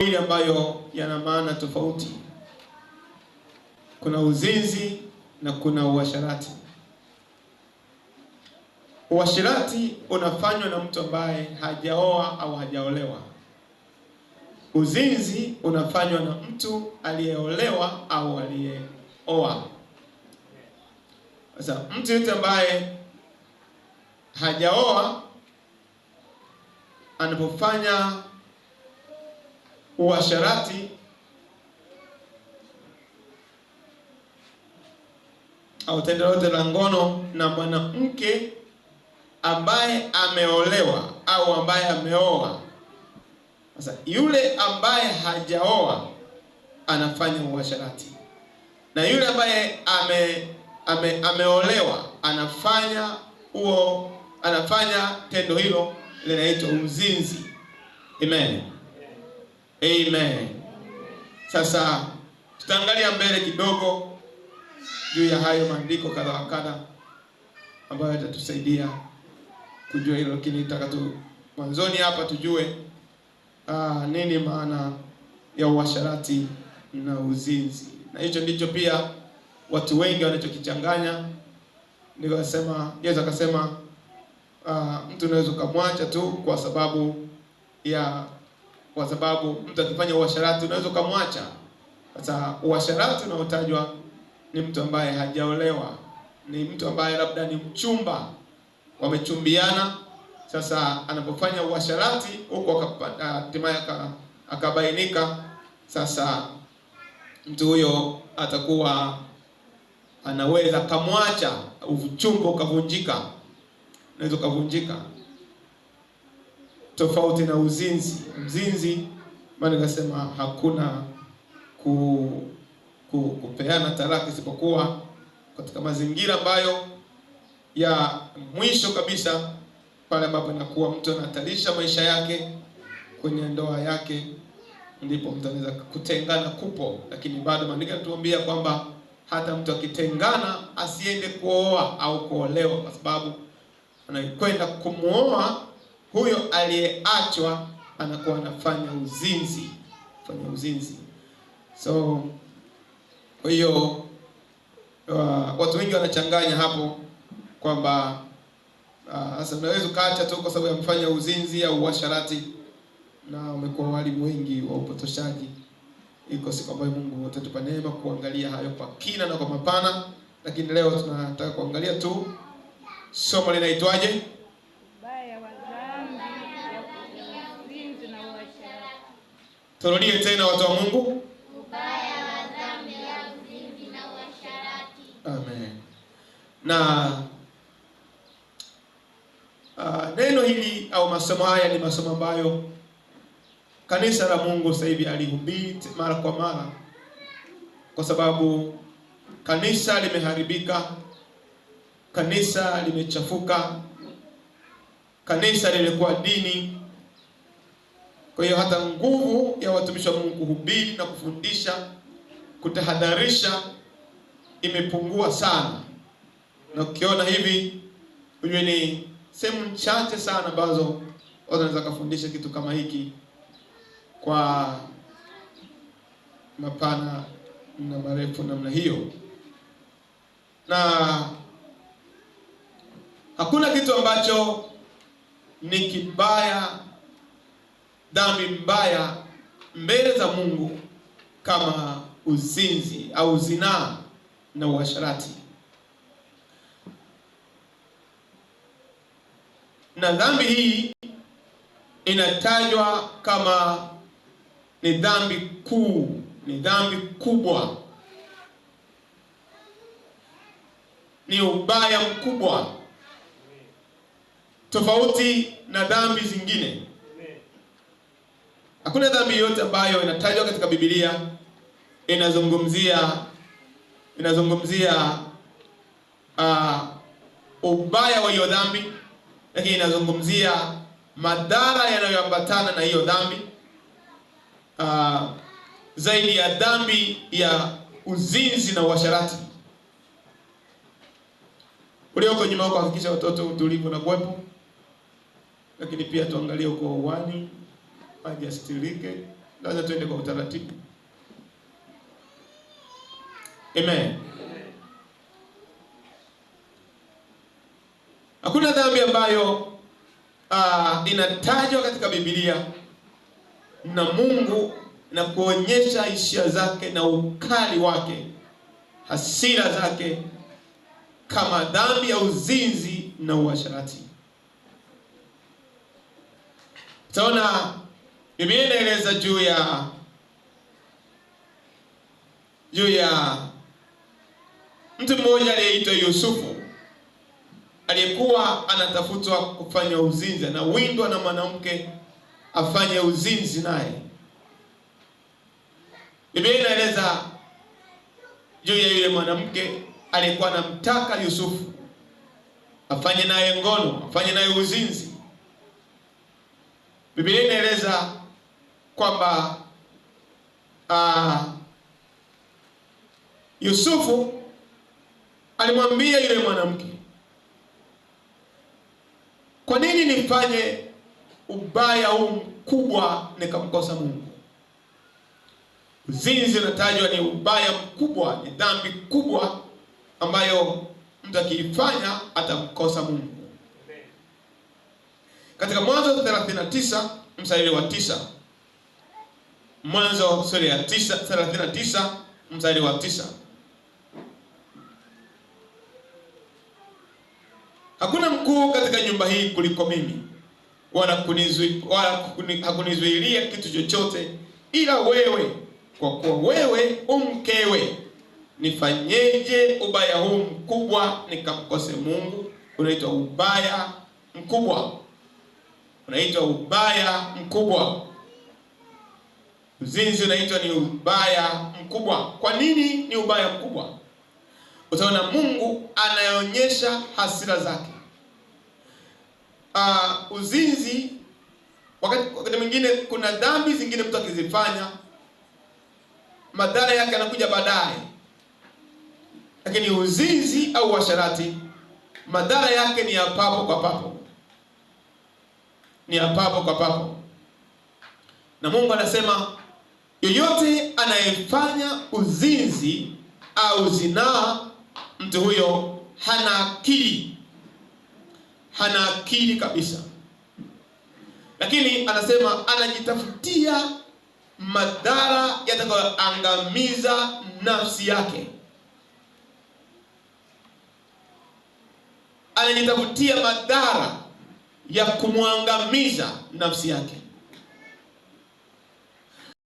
Ile ambayo yana maana tofauti. Kuna uzinzi na kuna uasherati. Uasherati unafanywa na mtu ambaye hajaoa au hajaolewa. Uzinzi unafanywa na mtu aliyeolewa au aliyeoa. Sasa mtu yote ambaye hajaoa anapofanya uasherati au tendo lote la ngono na mwanamke ambaye ameolewa au ambaye ameoa. Sasa yule ambaye hajaoa anafanya uasherati, na yule ambaye ameolewa anafanya tendo hilo linaitwa uzinzi. Amen. Amen. Sasa tutaangalia mbele kidogo juu ya hayo maandiko kadha wa kadha ambayo yatatusaidia kujua hilo, lakini nataka tu mwanzoni hapa tujue nini maana ya uasherati na uzinzi. Na hicho ndicho pia watu wengi wanachokichanganya. Ndio nasema Yesu akasema mtu unaweza kumwacha tu kwa sababu mtu akifanya uasherati unaweza kumwacha. Sasa uasherati unaotajwa ni mtu ambaye hajaolewa, ni mtu ambaye labda ni mchumba, wamechumbiana. Sasa anapofanya uasherati huko hatimaye akabainika, sasa mtu huyo atakuwa anaweza kumwacha, uchumba ukavunjika, unaweza kuvunjika. Tofauti na uzinzi. Mzinzi maana nikasema hakuna kupeana talaka isipokuwa katika mazingira ambayo ya mwisho kabisa, pale ambapo inakuwa mtu anahatarisha maisha yake kwenye ndoa yake, ndipo mtu anaweza kutengana kupo. Lakini bado maandiko yanatuambia kwamba hata mtu akitengana asiende kuoa au kuolewa, kwa sababu anakwenda kumuoa huyo aliyeachwa anakuwa anafanya uzinzi. So kwa hiyo watu wengi wanachanganya hapo kwamba sasa unaweza kaacha tu kwa sababu ya kufanya uzinzi au uasherati, na umekuwa walimu wengi wa upotoshaji. Iko siku ambayo Mungu atatupa neema kuangalia hayo kwa kina na kwa mapana, lakini leo tunataka kuangalia tu somo linaitwaje? Ubaya wa dhambi ya uzinzi na uasherati. Turudie tena watu wa Mungu. Ubaya wa dhambi ya uzinzi na uasherati. Amen. Na neno hili au masomo haya ni masomo ambayo kanisa la Mungu sasa hivi alihubiri mara kwa mara, kwa sababu kanisa limeharibika, kanisa limechafuka, kanisa lilikuwa dini. Kwa hiyo hata nguvu ya watumishi wa Mungu kuhubiri na kufundisha, kutahadharisha imepungua sana. Na ukiona hivi ujue ni sehemu chache sana ambazo watu wanaweza kufundisha kitu kama hiki kwa mapana na marefu namna hiyo. Na hakuna kitu ambacho ni kibaya, dhambi mbaya mbele za Mungu kama uzinzi au zinaa na uasherati. Na dhambi hii inatajwa kama ni dhambi kuu, ni dhambi kubwa, ni ubaya mkubwa, tofauti na dhambi zingine. Hakuna dhambi yote ambayo inatajwa katika Biblia inazungumzia ubaya wa hiyo dhambi, lakini inazungumzia madhara yanayoambatana na hiyo dhambi zaidi ya dhambi ya uzinzi na uasherati. Ulioko nyuma huko, hakikisha watoto utulivu na kuwepo, lakini pia tuangalie uko uwani maji yasitirike, lazima tuende kwa utaratibu. Amen. Hakuna dhambi ambayo inatajwa katika Biblia na Mungu na kuonyesha hisia zake na ukali wake, hasira zake, kama dhambi ya uzinzi na uasherati. Utaona Biblia inaeleza juu ya mtu mmoja aliyeitwa Yusufu, aliyekuwa anatafutwa kufanya uzinzi, na windwa na mwanamke afanye uzinzi naye. Biblia inaeleza juu ya yule mwanamke aliyekuwa anamtaka Yusufu afanye naye ngono, afanye naye uzinzi. Biblia inaeleza kwamba Yusufu alimwambia yule mwanamke, kwa nini nifanye ubaya huu mkubwa nikamkosa Mungu? Uzinzi unatajwa ni ubaya mkubwa, ni dhambi kubwa ambayo mtu akiifanya atamkosa Mungu. Katika Mwanzo 39 mstari wa 9. Mwanzo sura ya 39 mstari wa 9. Hakuna mkuu katika nyumba hii kuliko mimi, wala hakunizuilia kitu chochote ila wewe, kwa kuwa wewe umkewe. Nifanyeje ubaya huu mkubwa nikamkose Mungu? Unaitwa ubaya mkubwa. Unaitwa ubaya mkubwa. Uzinzi unaitwa ni ubaya mkubwa. Kwa nini ni ubaya mkubwa? Utaona Mungu anaonyesha hasira zake. Uzinzi, wakati mwingine kuna dhambi zingine mtu akizifanya madhara yake yanakuja baadaye. Lakini uzinzi au uasherati, madhara yake ni ya papo kwa papo. Ni ya papo kwa papo. Na Mungu anasema yoyote anayefanya uzinzi au zinaa, mtu huyo hana akili. Hana akili kabisa. Lakini anasema anajitafutia madhara yatakayoangamiza nafsi yake. Anajitafutia madhara ya kumwangamiza nafsi yake.